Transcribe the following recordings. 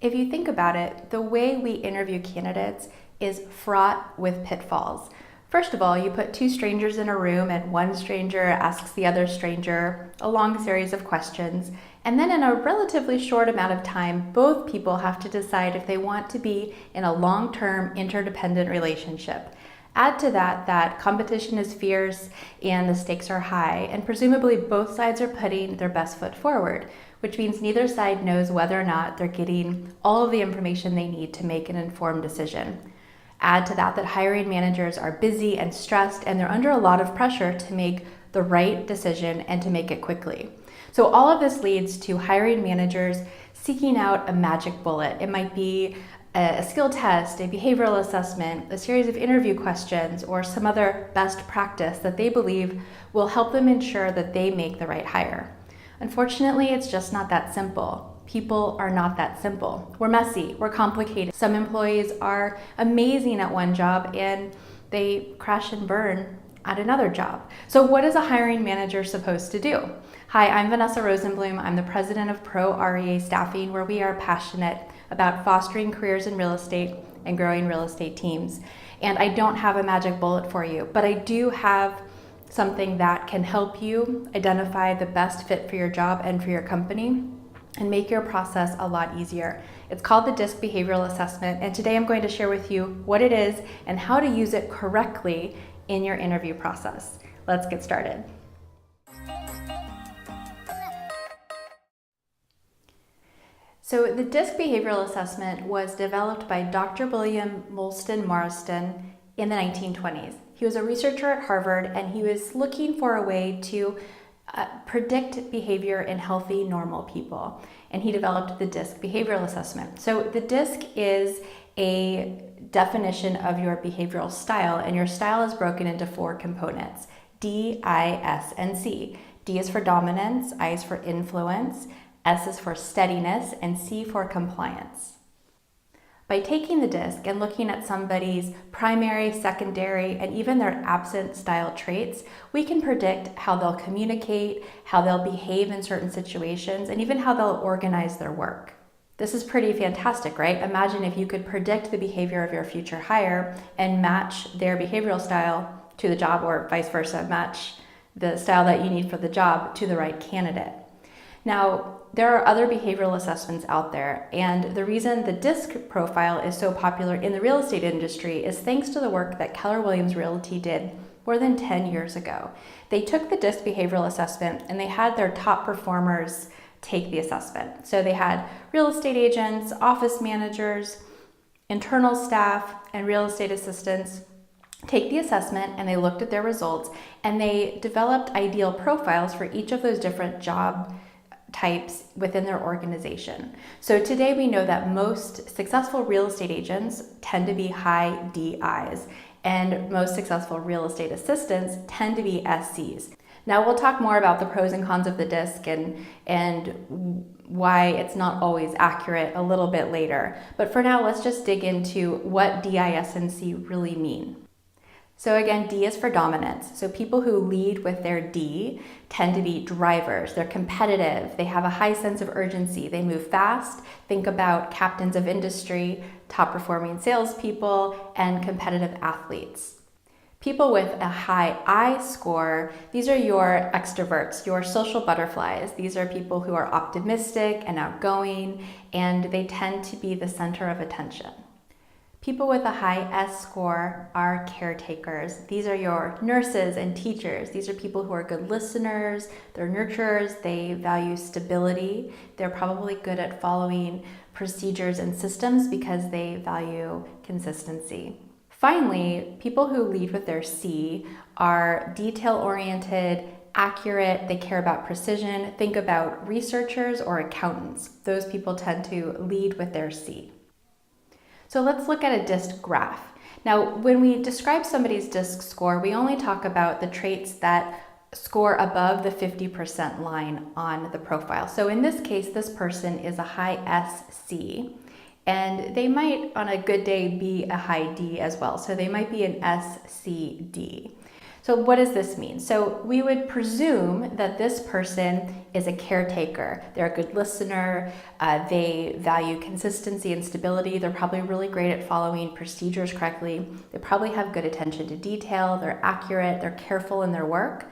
If you think about it, the way we interview candidates is fraught with pitfalls. First of all, you put two strangers in a room and one stranger asks the other stranger a long series of questions. And then in a relatively short amount of time, both people have to decide if they want to be in a long-term interdependent relationship. Add to that competition is fierce and the stakes are high, and presumably both sides are putting their best foot forward, which means neither side knows whether or not they're getting all of the information they need to make an informed decision. Add to that hiring managers are busy and stressed, and they're under a lot of pressure to make the right decision and to make it quickly. So all of this leads to hiring managers seeking out a magic bullet. It might be a skill test, a behavioral assessment, a series of interview questions, or some other best practice that they believe will help them ensure that they make the right hire. Unfortunately, it's just not that simple. People are not that simple. We're messy, we're complicated. Some employees are amazing at one job and they crash and burn at another job. So what is a hiring manager supposed to do? Hi, I'm Vanessa Rosenblum. I'm the president of R.E.A Staffing, where we are passionate about fostering careers in real estate and growing real estate teams. And I don't have a magic bullet for you, but I do have something that can help you identify the best fit for your job and for your company and make your process a lot easier. It's called the DISC Behavioral Assessment, and today I'm going to share with you what it is and how to use it correctly in your interview process. Let's get started. So the DISC Behavioral Assessment was developed by Dr. William Moulton Marston in the 1920s. He was a researcher at Harvard, and he was looking for a way to predict behavior in healthy, normal people. And he developed the DISC Behavioral Assessment. So the DISC is a definition of your behavioral style, and your style is broken into four components: D, I, S, and C. D is for dominance, I is for influence, S is for steadiness, and C for compliance. By taking the DISC and looking at somebody's primary, secondary, and even their absent style traits, we can predict how they'll communicate, how they'll behave in certain situations, and even how they'll organize their work. This is pretty fantastic, right? Imagine if you could predict the behavior of your future hire and match their behavioral style to the job, or vice versa, match the style that you need for the job to the right candidate. Now, there are other behavioral assessments out there, and the reason the DISC profile is so popular in the real estate industry is thanks to the work that Keller Williams Realty did more than 10 years ago. They took the DISC behavioral assessment and they had their top performers take the assessment. So they had real estate agents, office managers, internal staff, and real estate assistants take the assessment, and they looked at their results and they developed ideal profiles for each of those different job types within their organization. So today we know that most successful real estate agents tend to be high DIs, and most successful real estate assistants tend to be SCs. Now we'll talk more about the pros and cons of the DISC and why it's not always accurate a little bit later. But for now, let's just dig into what DIS and C really mean. So again, D is for dominance. So people who lead with their D tend to be drivers. They're competitive. They have a high sense of urgency. They move fast. Think about captains of industry, top performing salespeople, and competitive athletes. People with a high I score, these are your extroverts, your social butterflies. These are people who are optimistic and outgoing, and they tend to be the center of attention. People with a high S score are caretakers. These are your nurses and teachers. These are people who are good listeners, they're nurturers, they value stability. They're probably good at following procedures and systems because they value consistency. Finally, people who lead with their C are detail-oriented, accurate, they care about precision. Think about researchers or accountants. Those people tend to lead with their C. So let's look at a DISC graph. Now, when we describe somebody's DISC score, we only talk about the traits that score above the 50% line on the profile. So in this case, this person is a high SC, and they might, on a good day, be a high D as well. So they might be an SCD. So what does this mean? So we would presume that this person is a caretaker. They're a good listener. They value consistency and stability. They're probably really great at following procedures correctly. They probably have good attention to detail. They're accurate. They're careful in their work.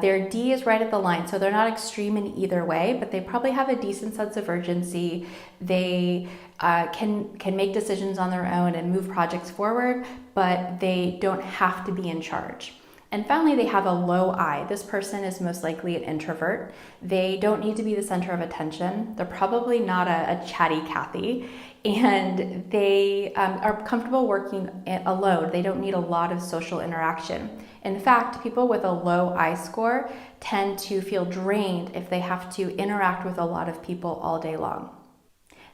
Their D is right at the line, so they're not extreme in either way, but they probably have a decent sense of urgency. They can make decisions on their own and move projects forward, but they don't have to be in charge. And finally, they have a low I. This person is most likely an introvert. They don't need to be the center of attention. They're probably not a chatty Cathy, and they are comfortable working alone. They don't need a lot of social interaction. In fact, people with a low I score tend to feel drained if they have to interact with a lot of people all day long.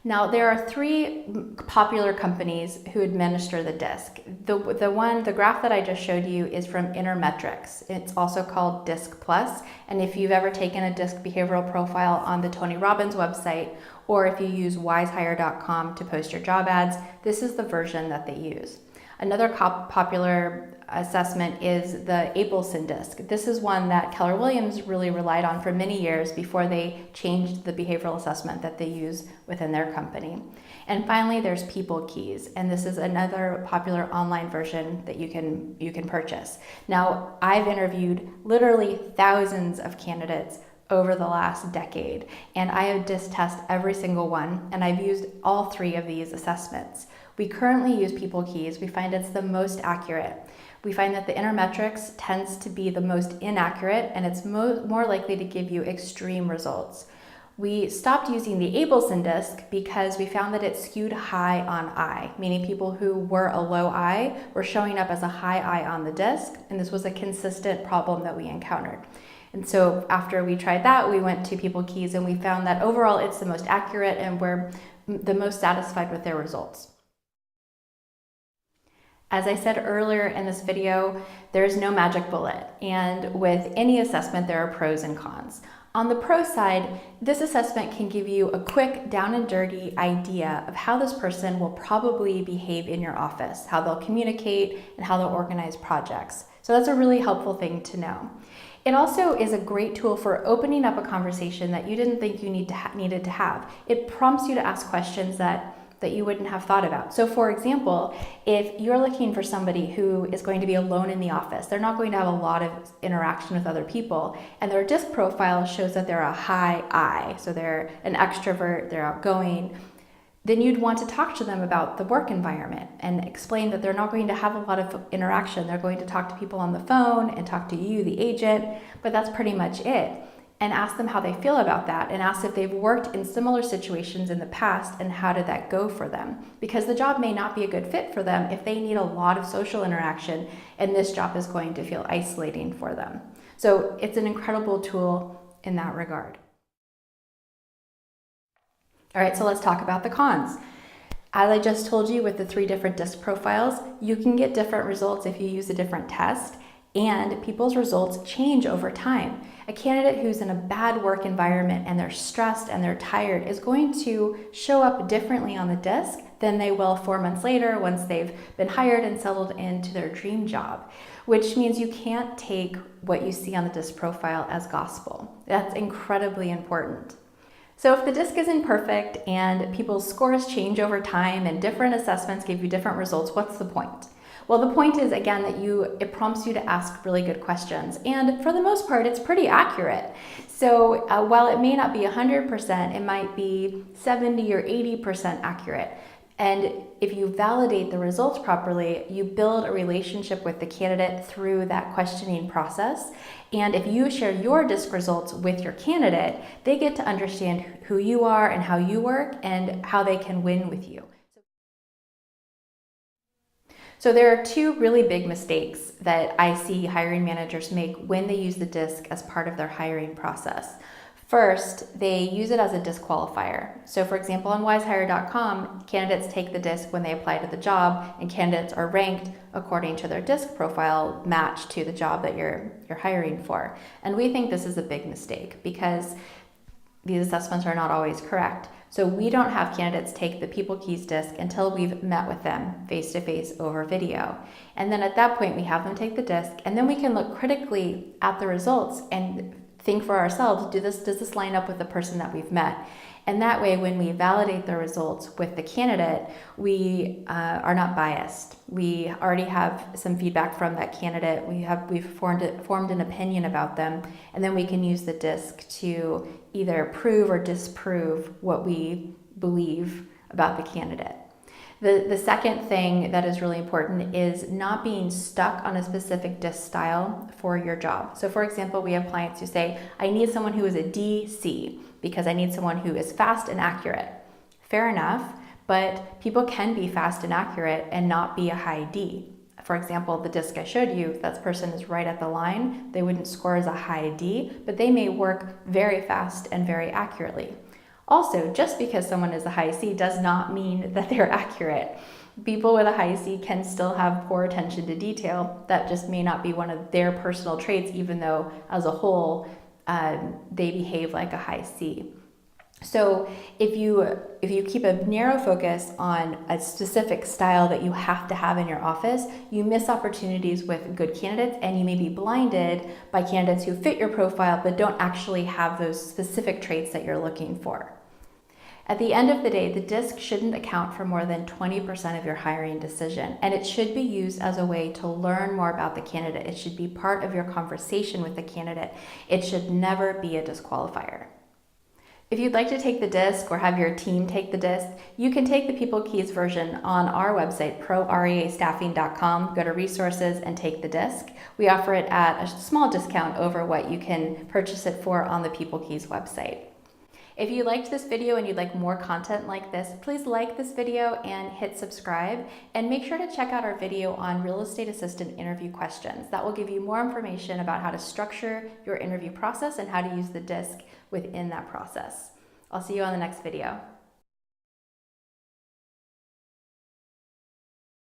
Now, there are 3 popular companies who administer the DISC. The graph that I just showed you is from Intermetrics. It's also called DISC Plus, and if you've ever taken a DISC behavioral profile on the Tony Robbins website, or if you use wisehire.com to post your job ads, this is the version that they use. Another popular assessment is the Abelson DISC. This is one that Keller Williams really relied on for many years before they changed the behavioral assessment that they use within their company. And finally, there's People Keys, and this is another popular online version that you can purchase. Now, I've interviewed literally thousands of candidates over the last decade, and I have DISC test every single one, and I've used all 3 of these assessments. We currently use People Keys. We find it's the most accurate. We find that the Intermetrics tends to be the most inaccurate, and it's more likely to give you extreme results. We stopped using the Abelson DISC because we found that it skewed high on I, meaning people who were a low I were showing up as a high I on the DISC, and this was a consistent problem that we encountered. And so after we tried that, we went to People Keys, and we found that overall it's the most accurate, and we're the most satisfied with their results. As I said earlier in this video, there is no magic bullet, and with any assessment there are pros and cons. On the pro side, this assessment can give you a quick down and dirty idea of how this person will probably behave in your office, how they'll communicate, and how they'll organize projects. So that's a really helpful thing to know. It also is a great tool for opening up a conversation that you didn't think you needed to have. It prompts you to ask questions that you wouldn't have thought about. So for example, if you're looking for somebody who is going to be alone in the office, they're not going to have a lot of interaction with other people, and their DISC profile shows that they're a high I, so they're an extrovert, they're outgoing, then you'd want to talk to them about the work environment and explain that they're not going to have a lot of interaction. They're going to talk to people on the phone and talk to you, the agent, but that's pretty much it. And ask them how they feel about that, and ask if they've worked in similar situations in the past and how did that go for them. Because the job may not be a good fit for them if they need a lot of social interaction, and this job is going to feel isolating for them. So it's an incredible tool in that regard. All right, so let's talk about the cons. As I just told you with the 3 different DISC profiles, you can get different results if you use a different test, and people's results change over time. A candidate who's in a bad work environment and they're stressed and they're tired is going to show up differently on the DISC than they will 4 months later once they've been hired and settled into their dream job, which means you can't take what you see on the DISC profile as gospel. That's incredibly important. So if the DISC isn't perfect and people's scores change over time and different assessments give you different results, what's the point? Well, the point is, again, that it prompts you to ask really good questions. And for the most part, it's pretty accurate. So while it may not be 100%, it might be 70 or 80% accurate. And if you validate the results properly, you build a relationship with the candidate through that questioning process. And if you share your DISC results with your candidate, they get to understand who you are and how you work and how they can win with you. So there are 2 really big mistakes that I see hiring managers make when they use the DISC as part of their hiring process. First, they use it as a disqualifier. So for example, on wisehire.com, candidates take the DISC when they apply to the job, and candidates are ranked according to their DISC profile matched to the job that you're hiring for. And we think this is a big mistake because these assessments are not always correct. So we don't have candidates take the People Keys disc until we've met with them face-to-face over video. And then at that point, we have them take the disc, and then we can look critically at the results and think for ourselves, does this line up with the person that we've met? And that way, when we validate the results with the candidate, we are not biased. We already have some feedback from that candidate. We've formed an opinion about them, and then we can use the disc to either prove or disprove what we believe about the candidate. The second thing that is really important is not being stuck on a specific disc style for your job. So for example, we have clients who say, I need someone who is a DC because I need someone who is fast and accurate. Fair enough, but people can be fast and accurate and not be a high D. For example, the disc I showed you, if that person is right at the line, they wouldn't score as a high D, but they may work very fast and very accurately. Also, just because someone is a high C does not mean that they're accurate. People with a high C can still have poor attention to detail. That just may not be one of their personal traits, even though as a whole, they behave like a high C. So if you keep a narrow focus on a specific style that you have to have in your office, you miss opportunities with good candidates, and you may be blinded by candidates who fit your profile but don't actually have those specific traits that you're looking for. At the end of the day, the disc shouldn't account for more than 20% of your hiring decision, and it should be used as a way to learn more about the candidate. It should be part of your conversation with the candidate. It should never be a disqualifier. If you'd like to take the disc or have your team take the disc, you can take the People Keys version on our website, proreastaffing.com. Go to resources and take the disc. We offer it at a small discount over what you can purchase it for on the People Keys website. If you liked this video and you'd like more content like this, please like this video and hit subscribe, and make sure to check out our video on real estate assistant interview questions. That will give you more information about how to structure your interview process and how to use the disc within that process. I'll see you on the next video.